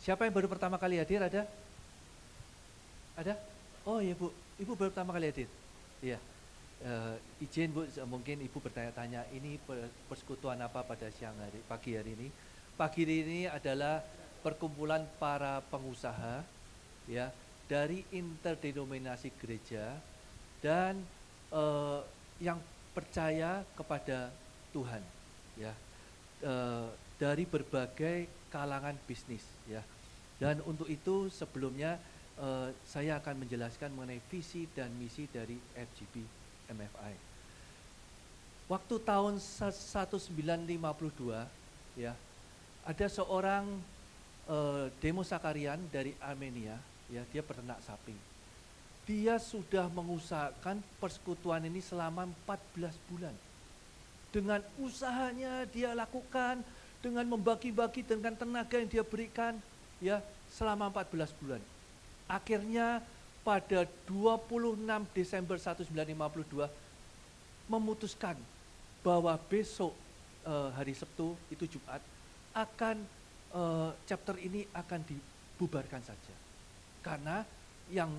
Siapa yang baru pertama kali hadir, ada? Ada? Oh iya Bu, Ibu baru pertama kali hadir? Iya. Izin Bu, mungkin Ibu bertanya-tanya, ini persekutuan apa pada pagi hari ini? Pagi hari ini adalah perkumpulan para pengusaha ya dari interdenominasi gereja dan yang percaya kepada Tuhan ya, dari berbagai kalangan bisnis ya. Dan untuk itu sebelumnya saya akan menjelaskan mengenai visi dan misi dari FGB MFI. Waktu tahun 1952 ya, ada seorang Demos Sakarian dari Armenia ya, dia peternak sapi. Dia sudah mengusahakan persekutuan ini selama 14 bulan. Dengan usahanya dia lakukan, dengan membagi-bagi dengan tenaga yang dia berikan ya selama 14 bulan. Akhirnya pada 26 Desember 1952 memutuskan bahwa besok hari Sabtu itu Jumat akan chapter ini akan dibubarkan saja. Karena yang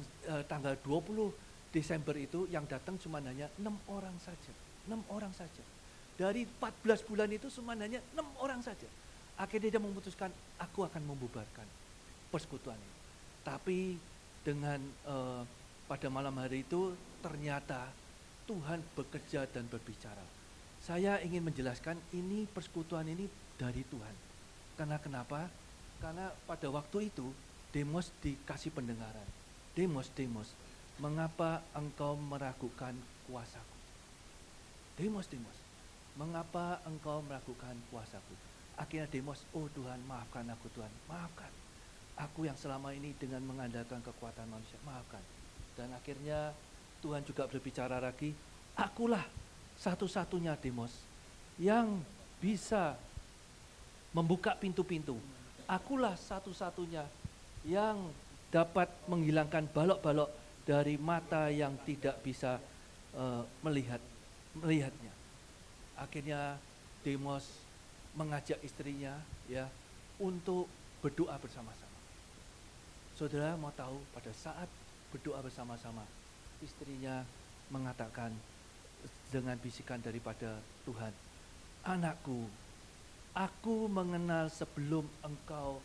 tanggal 20 Desember itu yang datang cuma hanya 6 orang saja. 6 orang saja. Dari 14 bulan itu cuma hanya 6 orang saja. Akhirnya dia memutuskan, aku akan membubarkan persekutuan ini. Tapi dengan pada malam hari itu ternyata Tuhan bekerja dan berbicara. Saya ingin menjelaskan ini persekutuan ini dari Tuhan. Karena kenapa? Karena pada waktu itu Demos dikasih pendengaran. Demos, mengapa engkau meragukan kuasaku? Demos, mengapa engkau meragukan kuasaku? Akhirnya Demos, oh Tuhan maafkan aku Tuhan, maafkan. Aku yang selama ini dengan mengandalkan kekuatan manusia, maafkan. Dan akhirnya Tuhan juga berbicara lagi, akulah satu-satunya Demos yang bisa membuka pintu-pintu. Akulah satu-satunya yang dapat menghilangkan balok-balok dari mata yang tidak bisa melihatnya. Akhirnya Demos mengajak istrinya ya untuk berdoa bersama-sama. Saudara mau tahu pada saat berdoa bersama-sama, istrinya mengatakan dengan bisikan daripada Tuhan, anakku, aku mengenal sebelum engkau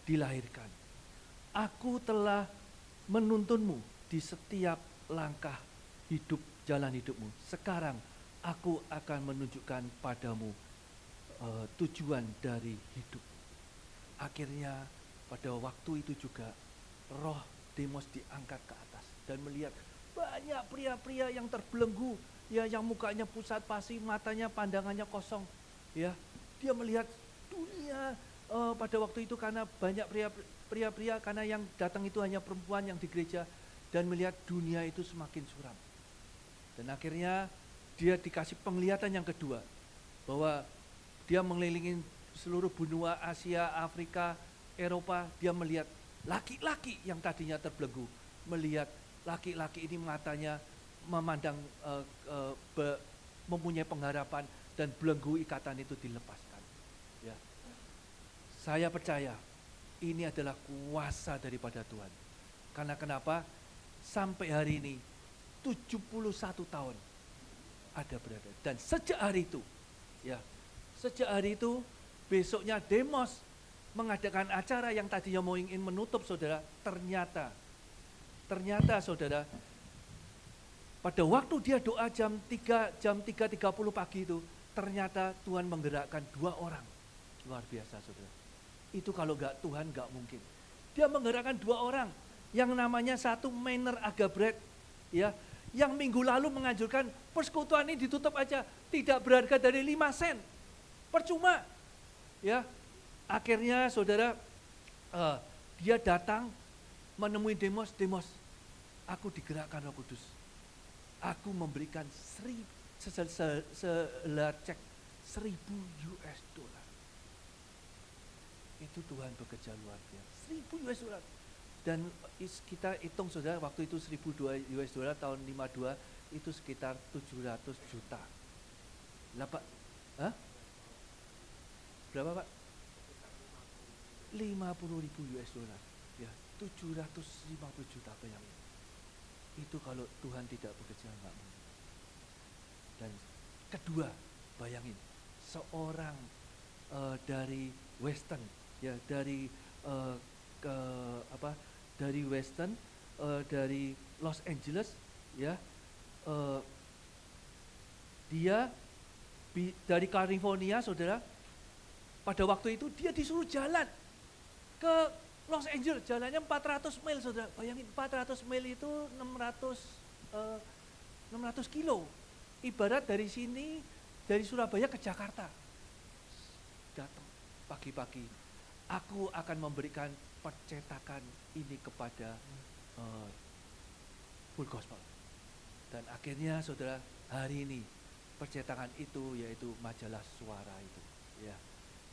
dilahirkan. Aku telah menuntunmu di setiap langkah hidup, jalan hidupmu. Sekarang aku akan menunjukkan padamu tujuan dari hidup. Akhirnya pada waktu itu juga roh Demos diangkat ke atas dan melihat banyak pria-pria yang terbelenggu, ya, yang mukanya pusat pasi, matanya pandangannya kosong, ya. Dia melihat dunia pada waktu itu karena banyak pria-pria karena yang datang itu hanya perempuan yang di gereja, dan melihat dunia itu semakin suram. Dan akhirnya dia dikasih penglihatan yang kedua bahwa dia mengelilingi seluruh benua Asia, Afrika, Eropa. Dia melihat laki-laki yang tadinya terbelenggu, melihat laki-laki ini matanya memandang mempunyai pengharapan dan belenggu ikatan itu dilepaskan. Ya. Saya percaya ini adalah kuasa daripada Tuhan. Karena kenapa? Sampai hari ini 71 tahun ada berada. Dan sejak hari itu, ya, sejak hari itu besoknya Demos mengadakan acara yang tadinya mau ingin menutup, saudara. Ternyata saudara, pada waktu dia doa jam 3.30 pagi itu, ternyata Tuhan menggerakkan 2 orang. Luar biasa, saudara. Itu kalau enggak Tuhan enggak mungkin. Dia menggerakkan 2 orang, yang namanya satu Maynard Agabret, ya, yang minggu lalu menganjurkan persekutuan ini ditutup aja, tidak berharga dari 5 sen, percuma, ya. Akhirnya saudara, dia datang menemui Demos, aku digerakkan Roh Kudus, aku memberikan sehelai cek $1,000. Itu Tuhan bekerja luar biasa, $1,000. Dan kita hitung saudara, waktu itu $1,000 tahun 52 itu sekitar 700 juta. Berapa Pak? 50.000 US dollar, ya 750 juta, bayangin. Itu kalau Tuhan tidak bekerja nggak mungkin. Dan kedua, bayangin seorang dari Western, ya dari ke apa? Dari Western, dari Los Angeles, ya dia dari California, saudara. Pada waktu itu dia disuruh jalan ke Los Angeles, jalannya 400 mil, saudara. Bayangin 400 mil itu 600 kilo. Ibarat dari sini, dari Surabaya ke Jakarta. Datang pagi-pagi, aku akan memberikan percetakan ini kepada Full Gospel. Dan akhirnya, saudara, hari ini percetakan itu yaitu majalah Suara itu, ya.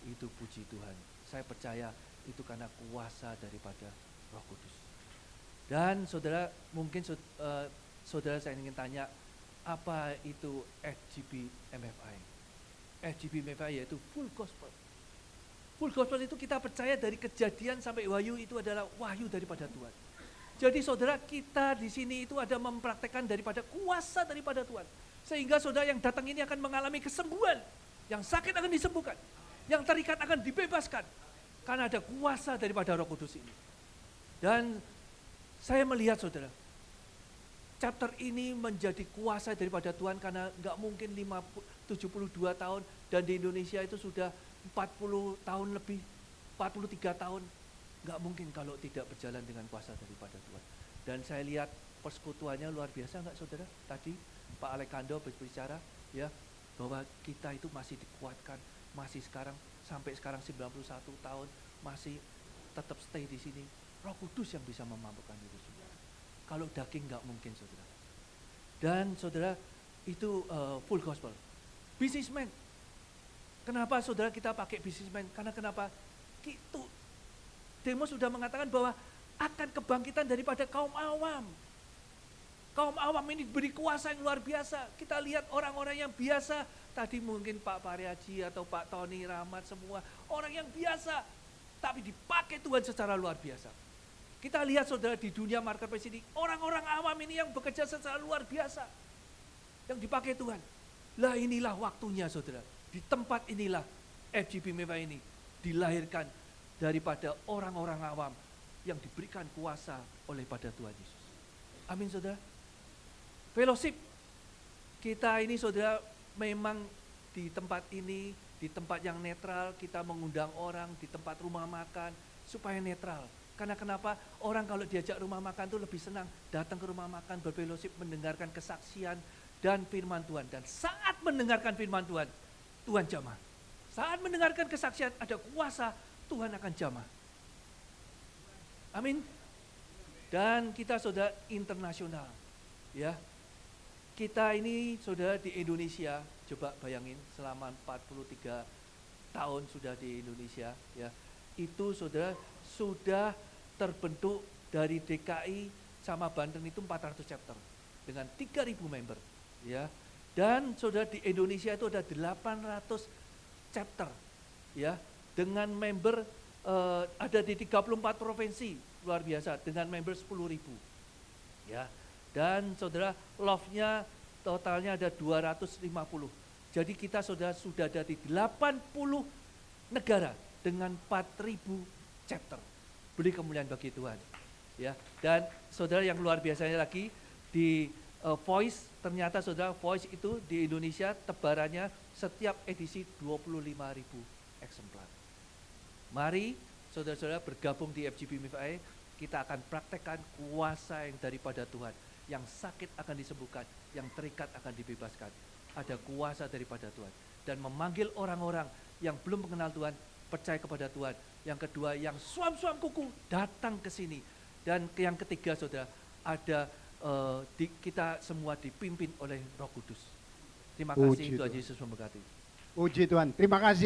Itu puji Tuhan. Saya percaya itu karena kuasa daripada Roh Kudus. Dan saudara, mungkin saudara saya ingin tanya, apa itu FGB MFI? FGB MFI yaitu Full Gospel. Full Gospel itu kita percaya dari Kejadian sampai Wahyu itu adalah wahyu daripada Tuhan. Jadi saudara, kita di sini itu ada mempraktekkan daripada kuasa daripada Tuhan. Sehingga saudara yang datang ini akan mengalami kesembuhan. Yang sakit akan disembuhkan. Yang terikat akan dibebaskan. Karena ada kuasa daripada Roh Kudus ini. Dan saya melihat, saudara, chapter ini menjadi kuasa daripada Tuhan karena nggak mungkin 72 tahun dan di Indonesia itu sudah 40 tahun lebih, 43 tahun. Nggak mungkin kalau tidak berjalan dengan kuasa daripada Tuhan. Dan saya lihat persekutuannya luar biasa, nggak, saudara? Tadi Pak Alekando berbicara, ya, bahwa kita itu masih dikuatkan, masih sampai sekarang 91 tahun, masih tetap stay di sini. Roh Kudus yang bisa memampukan itu semua. Kalau daging nggak mungkin, saudara. Dan saudara, itu Full Gospel. Businessman. Kenapa saudara kita pakai businessman? Karena kenapa? Itu Demos sudah mengatakan bahwa akan kebangkitan daripada kaum awam. Kaum awam ini diberi kuasa yang luar biasa. Kita lihat orang-orang yang biasa. Tadi mungkin Pak Pariaji atau Pak Tony Rahmat, semua orang yang biasa. Tapi dipakai Tuhan secara luar biasa. Kita lihat, saudara, di dunia marketplace ini, orang-orang awam ini yang bekerja secara luar biasa. Yang dipakai Tuhan. Lah inilah waktunya, saudara. Di tempat inilah FGB Meva ini dilahirkan daripada orang-orang awam yang diberikan kuasa oleh pada Tuhan Yesus. Amin, saudara. Fellowship. Kita ini, saudara, memang di tempat ini, di tempat yang netral, kita mengundang orang di tempat rumah makan supaya netral. Karena kenapa? Orang kalau diajak rumah makan itu lebih senang datang ke rumah makan, berfellowship, mendengarkan kesaksian dan firman Tuhan. Dan saat mendengarkan firman Tuhan, Tuhan jamah. Saat mendengarkan kesaksian ada kuasa, Tuhan akan jamah. Amin. Dan kita, saudara, internasional, ya. Kita ini, saudara, di Indonesia, coba bayangin selama 43 tahun sudah di Indonesia, ya. Itu, saudara, sudah terbentuk dari DKI sama Banten itu 400 chapter dengan 3.000 member, ya. Dan saudara, di Indonesia itu ada 800 chapter, ya, dengan member ada di 34 provinsi, luar biasa, dengan member 10.000, ya. Dan saudara, love-nya totalnya ada 250. Jadi kita, saudara, sudah ada di 80 negara dengan 4.000 chapter. Beri kemuliaan bagi Tuhan, ya. Dan saudara, yang luar biasanya lagi di Voice, ternyata, saudara, Voice itu di Indonesia tebarannya setiap edisi 25.000 eksemplar. Mari saudara-saudara bergabung di FGB MFI, kita akan praktekkan kuasa yang daripada Tuhan. Yang sakit akan disembuhkan, yang terikat akan dibebaskan. Ada kuasa daripada Tuhan. Dan memanggil orang-orang yang belum mengenal Tuhan, percaya kepada Tuhan. Yang kedua, yang suam-suam kuku datang ke sini. Dan yang ketiga, saudara, ada kita semua dipimpin oleh Roh Kudus. Terima kasih, Tuhan Yesus memberkati. Puji Tuhan, terima kasih.